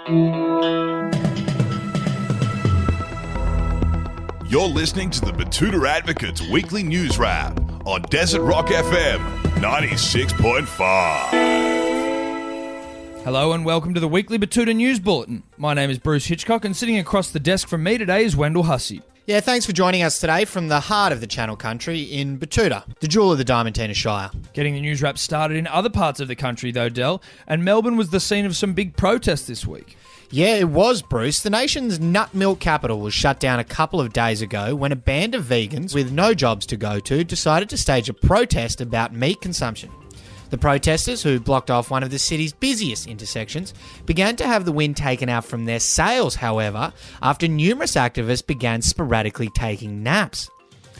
You're listening to the Betoota Advocate's weekly news wrap on Desert Rock FM 96.5. Hello and welcome to the weekly Betoota News Bulletin. My name is Bruce Hitchcock and sitting across the desk from me today is Wendell Hussey. Yeah, thanks for joining us today from the heart of the Channel Country in Betoota, the jewel of the Diamantina Shire. Getting the news wrap started in other parts of the country though, Del, and Melbourne was the scene of some big protests this week. Yeah, it was, Bruce. The nation's nut milk capital was shut down a couple of days ago when a band of vegans with no jobs to go to decided to stage a protest about meat consumption. The protesters, who blocked off one of the city's busiest intersections, began to have the wind taken out from their sails, however, after numerous activists began sporadically taking naps.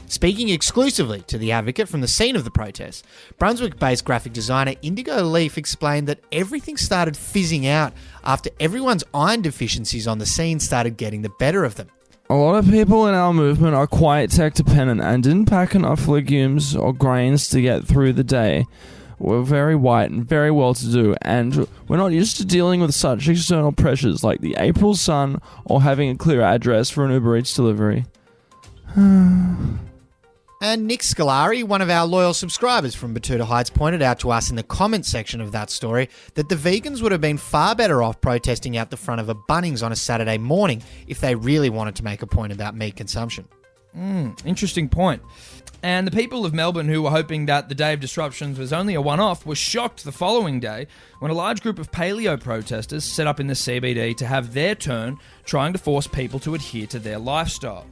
Speaking exclusively to The Advocate from the scene of the protest, Brunswick-based graphic designer Indigo Leaf explained that everything started fizzing out after everyone's iron deficiencies on the scene started getting the better of them. A lot of people in our movement are quite tech-dependent and didn't pack enough legumes or grains to get through the day. We're very white and very well-to-do, and we're not used to dealing with such external pressures like the April sun or having a clear address for an Uber Eats delivery. And Nick Scolari, one of our loyal subscribers from Betoota Heights, pointed out to us in the comments section of that story that the vegans would have been far better off protesting out the front of a Bunnings on a Saturday morning if they really wanted to make a point about meat consumption. Interesting point. And the people of Melbourne who were hoping that the day of disruptions was only a one-off were shocked the following day when a large group of paleo protesters set up in the CBD to have their turn trying to force people to adhere to their lifestyle.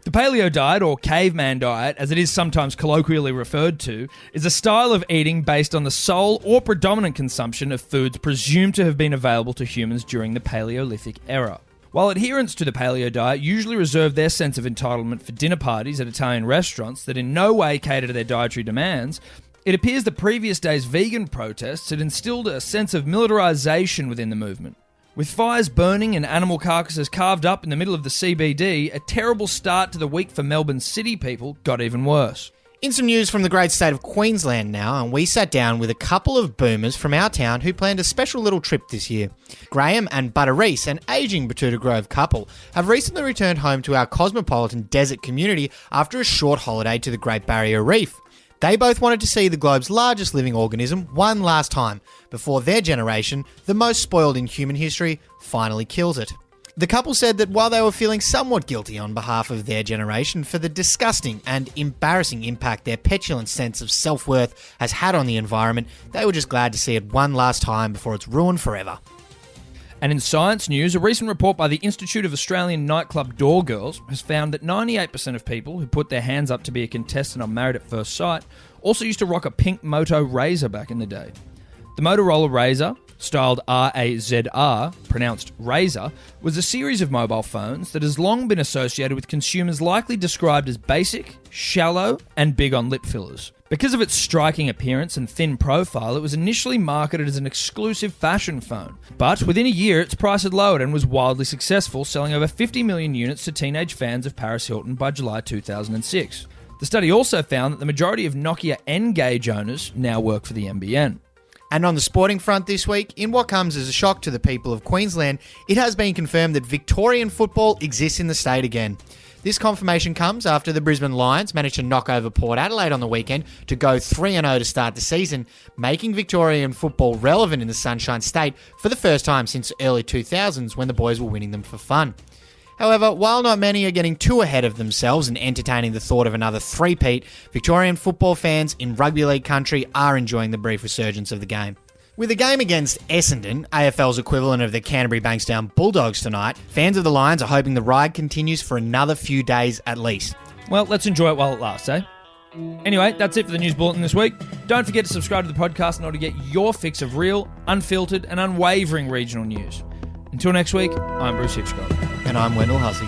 The paleo diet, or caveman diet, as it is sometimes colloquially referred to, is a style of eating based on the sole or predominant consumption of foods presumed to have been available to humans during the Paleolithic era. While adherents to the paleo diet usually reserve their sense of entitlement for dinner parties at Italian restaurants that in no way cater to their dietary demands, it appears the previous day's vegan protests had instilled a sense of militarization within the movement. With fires burning and animal carcasses carved up in the middle of the CBD, a terrible start to the week for Melbourne city people got even worse. In some news from the great state of Queensland now, and we sat down with a couple of boomers from our town who planned a special little trip this year. Graham and Butter Reese, an ageing Betoota Grove couple, have recently returned home to our cosmopolitan desert community after a short holiday to the Great Barrier Reef. They both wanted to see the globe's largest living organism one last time before their generation, the most spoiled in human history, finally kills it. The couple said that while they were feeling somewhat guilty on behalf of their generation for the disgusting and embarrassing impact their petulant sense of self-worth has had on the environment, they were just glad to see it one last time before it's ruined forever. And in science news, a recent report by the Institute of Australian Nightclub Door Girls has found that 98% of people who put their hands up to be a contestant on Married at First Sight also used to rock a pink Moto Razor back in the day. The Motorola Razor, styled R-A-Z-R, pronounced Razor, was a series of mobile phones that has long been associated with consumers likely described as basic, shallow, and big on lip fillers. Because of its striking appearance and thin profile, it was initially marketed as an exclusive fashion phone. But within a year, its price had lowered and was wildly successful, selling over 50 million units to teenage fans of Paris Hilton by July 2006. The study also found that the majority of Nokia N-Gage owners now work for the NBN. And on the sporting front this week, in what comes as a shock to the people of Queensland, it has been confirmed that Victorian football exists in the state again. This confirmation comes after the Brisbane Lions managed to knock over Port Adelaide on the weekend to go 3-0 to start the season, making Victorian football relevant in the Sunshine State for the first time since early 2000s when the boys were winning them for fun. However, while not many are getting too ahead of themselves and entertaining the thought of another three-peat, Victorian football fans in rugby league country are enjoying the brief resurgence of the game. With a game against Essendon, AFL's equivalent of the Canterbury Bankstown Bulldogs tonight, fans of the Lions are hoping the ride continues for another few days at least. Well, let's enjoy it while it lasts, eh? Anyway, that's it for the News Bulletin this week. Don't forget to subscribe to the podcast in order to get your fix of real, unfiltered and unwavering regional news. Until next week, I'm Bruce Hitchcock. And I'm Wendell Hussey.